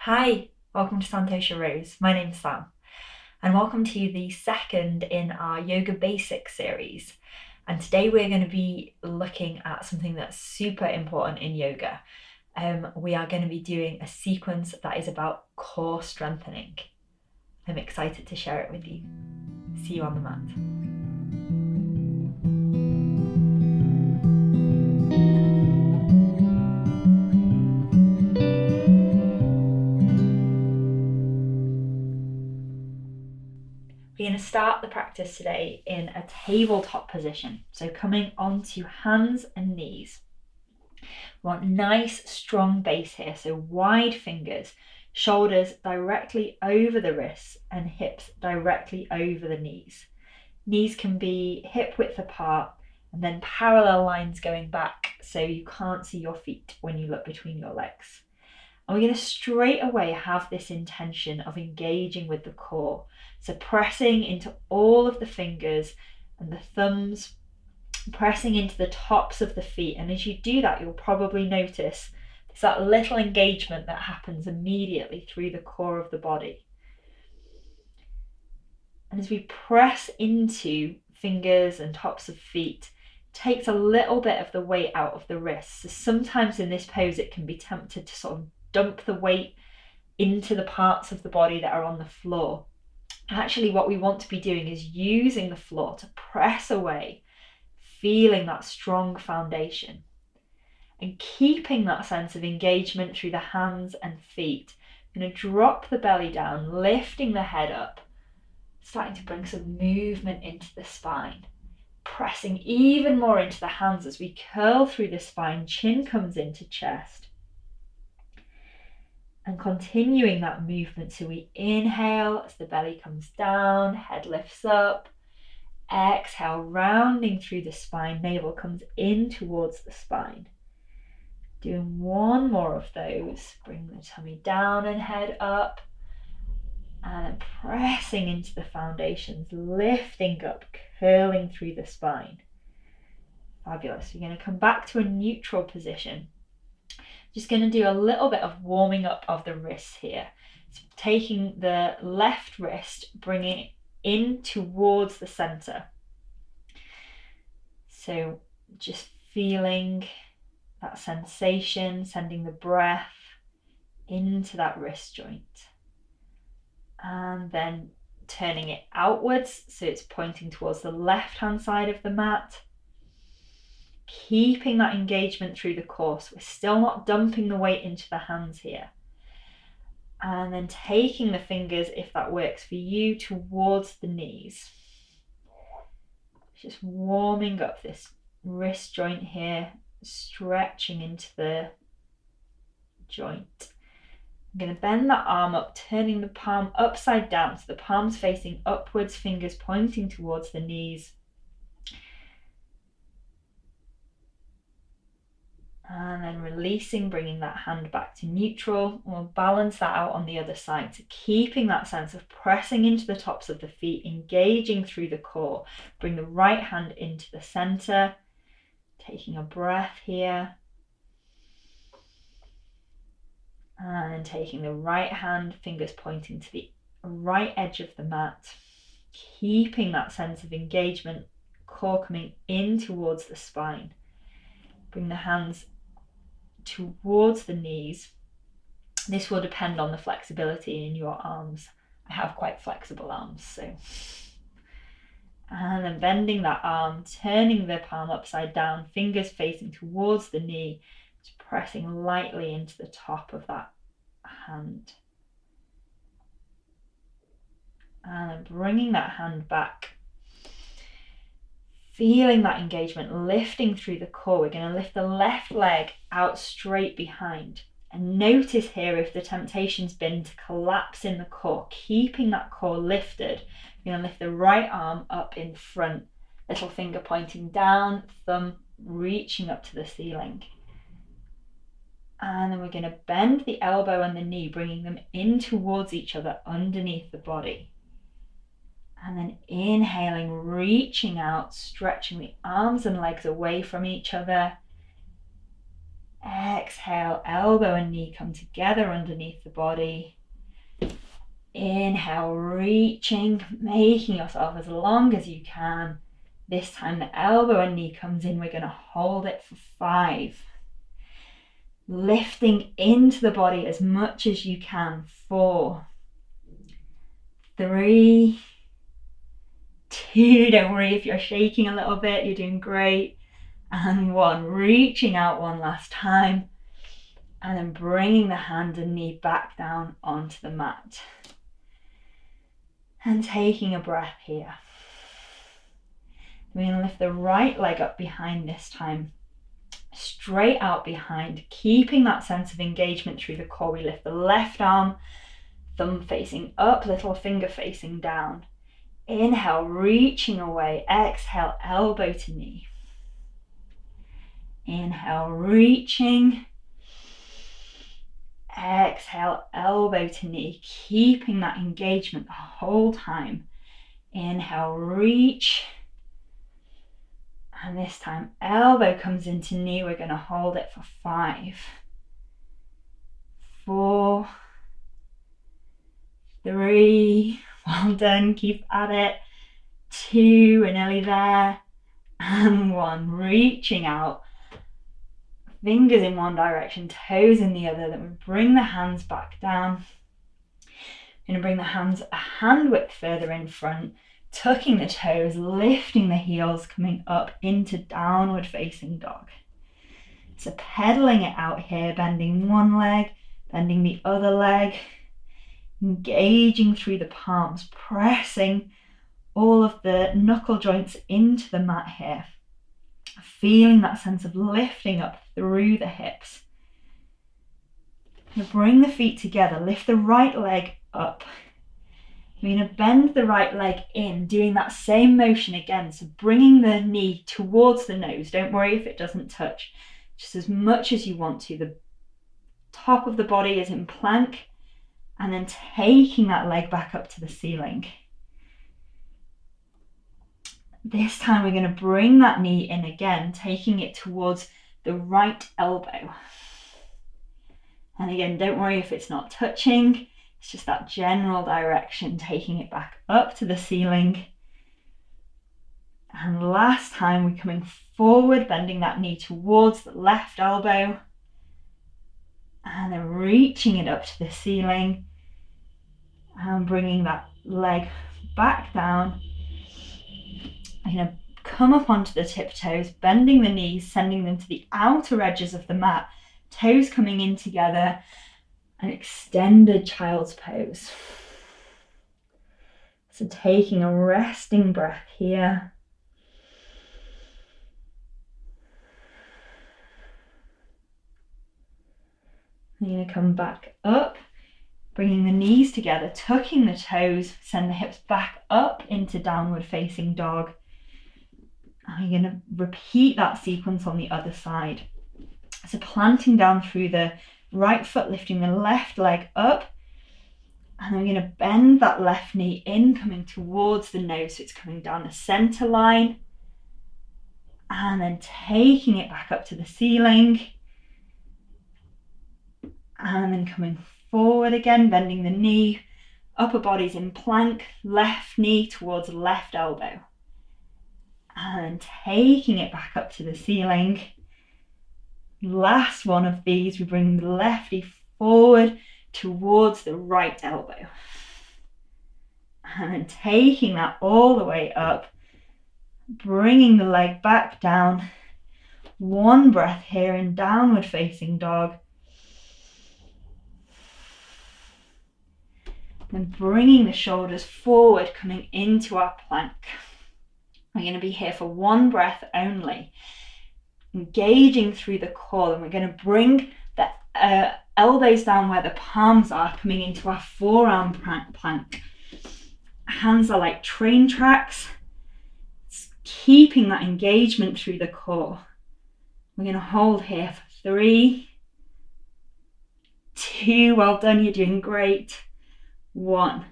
Hi, welcome to Santosha Rose. My name's Sam, and welcome to the second in our Yoga Basics series. And today we're going to be looking at something that's super important in yoga. We are going to be doing a sequence that is about core strengthening. I'm excited to share it with you. See you on the mat. We're going to start the practice today in a tabletop position. So coming onto hands and knees. We want nice strong base here, so wide fingers, shoulders directly over the wrists and hips directly over the knees. Knees can be hip width apart and then parallel lines going back so you can't see your feet when you look between your legs. And we're going to straight away have this intention of engaging with the core. So pressing into all of the fingers and the thumbs, pressing into the tops of the feet. And as you do that, you'll probably notice there's that little engagement that happens immediately through the core of the body. And as we press into fingers and tops of feet, it takes a little bit of the weight out of the wrists. So sometimes in this pose, it can be tempted to sort of dump the weight into the parts of the body that are on the floor. Actually, what we want to be doing is using the floor to press away, feeling that strong foundation and keeping that sense of engagement through the hands and feet. I'm going to drop the belly down, lifting the head up, starting to bring some movement into the spine, pressing even more into the hands as we curl through the spine, chin comes into chest. And continuing that movement, so we inhale as the belly comes down, head lifts up. Exhale, rounding through the spine, navel comes in towards the spine. Doing one more of those. Bring the tummy down and head up. And pressing into the foundations, lifting up, curling through the spine. Fabulous. We're going to come back to a neutral position. Just going to do a little bit of warming up of the wrists here. So taking the left wrist, bringing it in towards the center. So just feeling that sensation, sending the breath into that wrist joint. And then turning it outwards, so it's pointing towards the left-hand side of the mat. Keeping that engagement through the core, so we're still not dumping the weight into the hands here. And then taking the fingers, if that works for you, towards the knees. Just warming up this wrist joint here, stretching into the joint. I'm going to bend that arm up, turning the palm upside down, so the palm's facing upwards, fingers pointing towards the knees. And then releasing, bringing that hand back to neutral. We'll balance that out on the other side. So keeping that sense of pressing into the tops of the feet, engaging through the core. Bring the right hand into the center. Taking a breath here. And then taking the right hand, fingers pointing to the right edge of the mat. Keeping that sense of engagement, core coming in towards the spine. Bring the hands towards the knees. This will depend on the flexibility in your arms. I have quite flexible arms, so. And then bending that arm, turning the palm upside down, fingers facing towards the knee, just pressing lightly into the top of that hand. And then bringing that hand back. Feeling that engagement, lifting through the core. We're going to lift the left leg out straight behind. And notice here if the temptation's been to collapse in the core, keeping that core lifted. We're going to lift the right arm up in front, little finger pointing down, thumb reaching up to the ceiling. And then we're going to bend the elbow and the knee, bringing them in towards each other underneath the body. And then inhaling, reaching out, stretching the arms and legs away from each other. Exhale, elbow and knee come together underneath the body. Inhale, reaching, making yourself as long as you can. This time the elbow and knee comes in. We're going to hold it for 5. Lifting into the body as much as you can. 4, 3, 2. Don't worry if you're shaking a little bit. You're doing great. And 1. Reaching out one last time. And then bringing the hand and knee back down onto the mat. And taking a breath here. We're going to lift the right leg up behind this time. Straight out behind, keeping that sense of engagement through the core. We lift the left arm, thumb facing up, little finger facing down. Inhale, reaching away. Exhale, elbow to knee. Inhale, reaching. Exhale, elbow to knee, keeping that engagement the whole time. Inhale, reach. And this time, elbow comes into knee. We're going to hold it for 5, 4, 3. Well done. Keep at it. 2. We're nearly there. And 1. Reaching out. Fingers in one direction, toes in the other. Then we bring the hands back down. We're going to bring the hands a hand width further in front, tucking the toes, lifting the heels, coming up into downward facing dog. So pedaling it out here, bending one leg, bending the other leg, engaging through the palms, pressing all of the knuckle joints into the mat here. Feeling that sense of lifting up through the hips. Now bring the feet together, lift the right leg up. We're going to bend the right leg in, doing that same motion again. So bringing the knee towards the nose. Don't worry if it doesn't touch, just as much as you want to. The top of the body is in plank, and then taking that leg back up to the ceiling. This time we're going to bring that knee in again, taking it towards the right elbow. And again, don't worry if it's not touching. It's just that general direction, taking it back up to the ceiling. And last time we're coming forward, bending that knee towards the left elbow. And then reaching it up to the ceiling. And bringing that leg back down. I'm going to come up onto the tiptoes, bending the knees, sending them to the outer edges of the mat. Toes coming in together. An extended child's pose. So taking a resting breath here. I'm going to come back up, bringing the knees together, tucking the toes, send the hips back up into downward facing dog. I'm going to repeat that sequence on the other side. So planting down through the right foot, lifting the left leg up, and I'm going to bend that left knee in, coming towards the nose, so it's coming down the center line, and then taking it back up to the ceiling, and then coming forward again, bending the knee, upper body's in plank, left knee towards left elbow, and taking it back up to the ceiling. Last one of these, we bring the lefty forward towards the right elbow. And then taking that all the way up, bringing the leg back down. One breath here in downward facing dog. Then bringing the shoulders forward, coming into our plank. We're going to be here for one breath only. Engaging through the core, and we're going to bring the elbows down where the palms are, coming into our forearm plank. Hands are like train tracks, keeping that engagement through the core. We're going to hold here for 3, 2, well done, you're doing great. 1.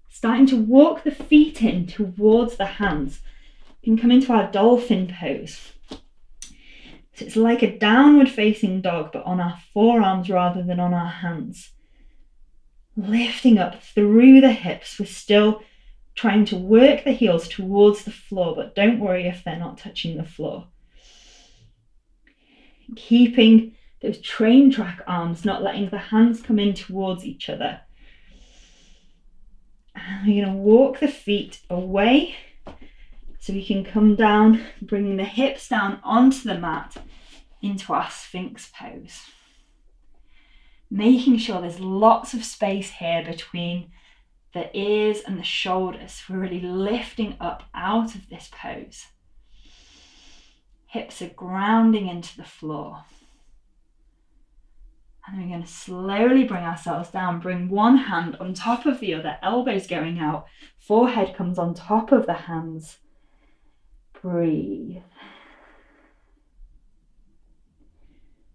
Starting to walk the feet in towards the hands. You can come into our dolphin pose. So it's like a downward facing dog, but on our forearms rather than on our hands. Lifting up through the hips. We're still trying to work the heels towards the floor, but don't worry if they're not touching the floor. Keeping those train track arms, not letting the hands come in towards each other. And we're going to walk the feet away so we can come down, bringing the hips down onto the mat into our Sphinx pose. Making sure there's lots of space here between the ears and the shoulders. We're really lifting up out of this pose. Hips are grounding into the floor. And we're going to slowly bring ourselves down. Bring one hand on top of the other, elbows going out. Forehead comes on top of the hands. Breathe.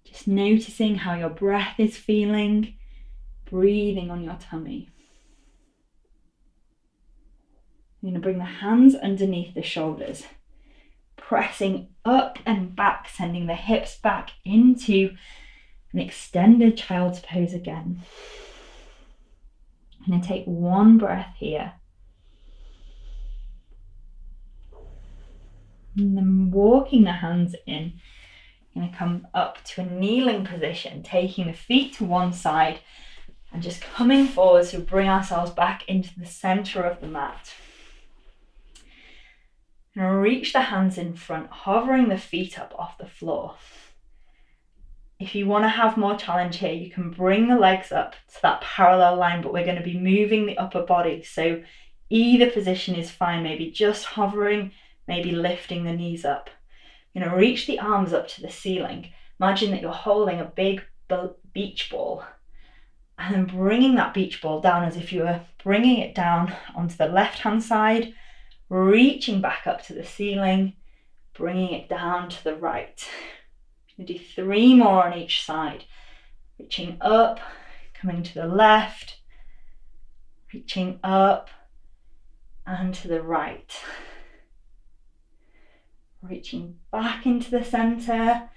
Just noticing how your breath is feeling. Breathing on your tummy. You're going to bring the hands underneath the shoulders. Pressing up and back, sending the hips back into an extended child's pose again. I'm going to take one breath here. And then walking the hands in, you're going to come up to a kneeling position, taking the feet to one side and just coming forward to bring ourselves back into the center of the mat. And reach the hands in front, hovering the feet up off the floor. If you want to have more challenge here, you can bring the legs up to that parallel line, but we're going to be moving the upper body. So either position is fine, maybe just hovering, maybe lifting the knees up. You're going to reach the arms up to the ceiling. Imagine that you're holding a big beach ball and then bringing that beach ball down as if you were bringing it down onto the left-hand side, reaching back up to the ceiling, bringing it down to the right. We'll do 3 more on each side. Reaching up, coming to the left, reaching up and to the right. Reaching back into the center,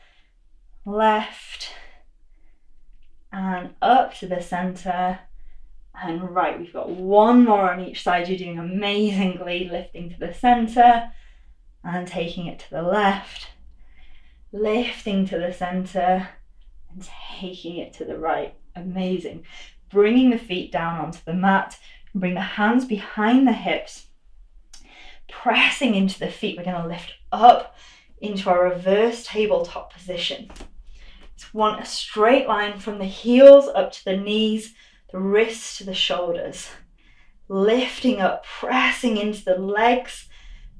left and up to the center and right. We've got 1 more on each side. You're doing amazingly, lifting to the center and taking it to the left, lifting to the center and taking it to the right. Amazing. Bringing the feet down onto the mat and bring the hands behind the hips, pressing into the feet. We're going to lift up into our reverse tabletop position. Just want a straight line from the heels up to the knees, the wrists to the shoulders. Lifting up, pressing into the legs,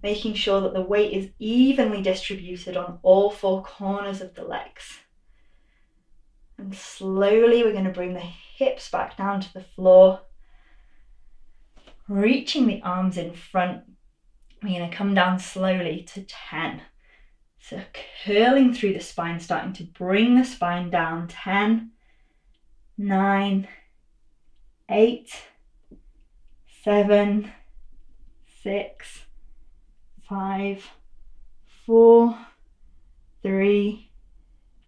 making sure that the weight is evenly distributed on all 4 corners of the legs. And slowly we're going to bring the hips back down to the floor, reaching the arms in front. We're going to come down slowly to 10. So curling through the spine, starting to bring the spine down. 10, 9, 8, 7, 6, 5, 4, 3,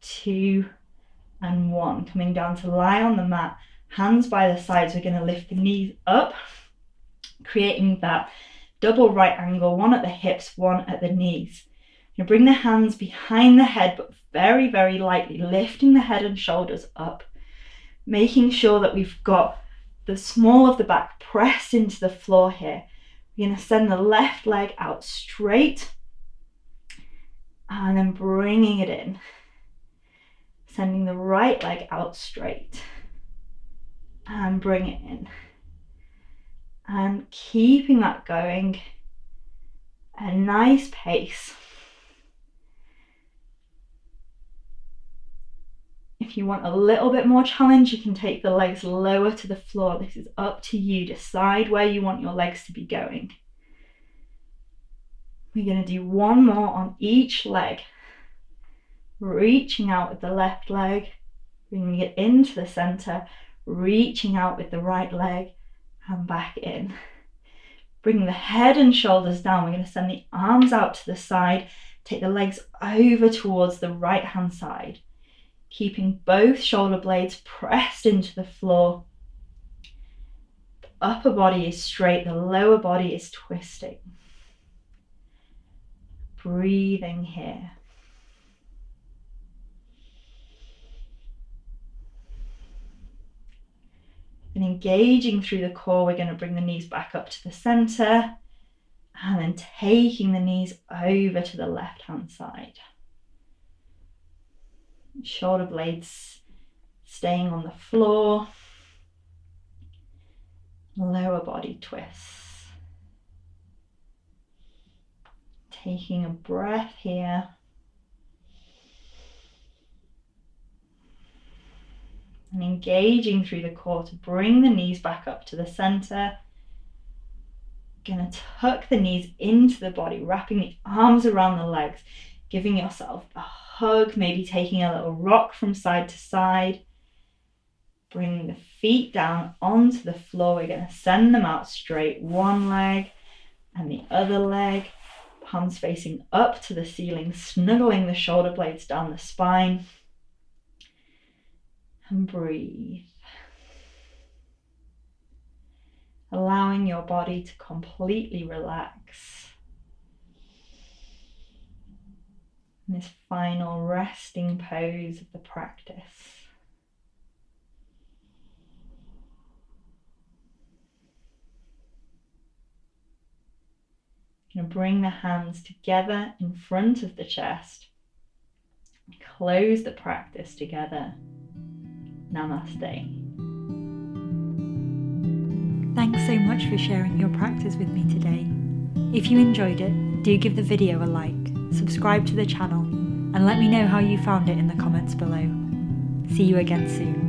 2, and 1. Coming down to lie on the mat, hands by the sides. We're going to lift the knees up, creating that double right angle, 1 at the hips, 1 at the knees. You bring the hands behind the head, but very, very lightly, lifting the head and shoulders up, making sure that we've got the small of the back pressed into the floor here. We're going to send the left leg out straight and then bringing it in. Sending the right leg out straight and bring it in. And keeping that going, a nice pace. If you want a little bit more challenge, you can take the legs lower to the floor. This is up to you. Decide where you want your legs to be going. We're going to do 1 more on each leg. Reaching out with the left leg, bringing it into the center, reaching out with the right leg and back in. Bring the head and shoulders down. We're going to send the arms out to the side, Take the legs over towards the right hand side, keeping both shoulder blades pressed into the floor. The upper body is straight, the lower body is twisting. Breathing here. And engaging through the core, we're going to bring the knees back up to the center and then taking the knees over to the left hand side. Shoulder blades staying on the floor. Lower body twists. Taking a breath here. And engaging through the core to bring the knees back up to the center. Gonna tuck the knees into the body, wrapping the arms around the legs, giving yourself a hug, maybe taking a little rock from side to side. Bringing the feet down onto the floor. We're gonna send them out straight, one leg and the other leg. Palms facing up to the ceiling, snuggling the shoulder blades down the spine. And breathe. Allowing your body to completely relax. In this final resting pose of the practice. Going to bring the hands together in front of the chest. Close the practice together. Namaste. Thanks so much for sharing your practice with me today. If you enjoyed it, do give the video a like, subscribe to the channel, and let me know how you found it in the comments below. See you again soon.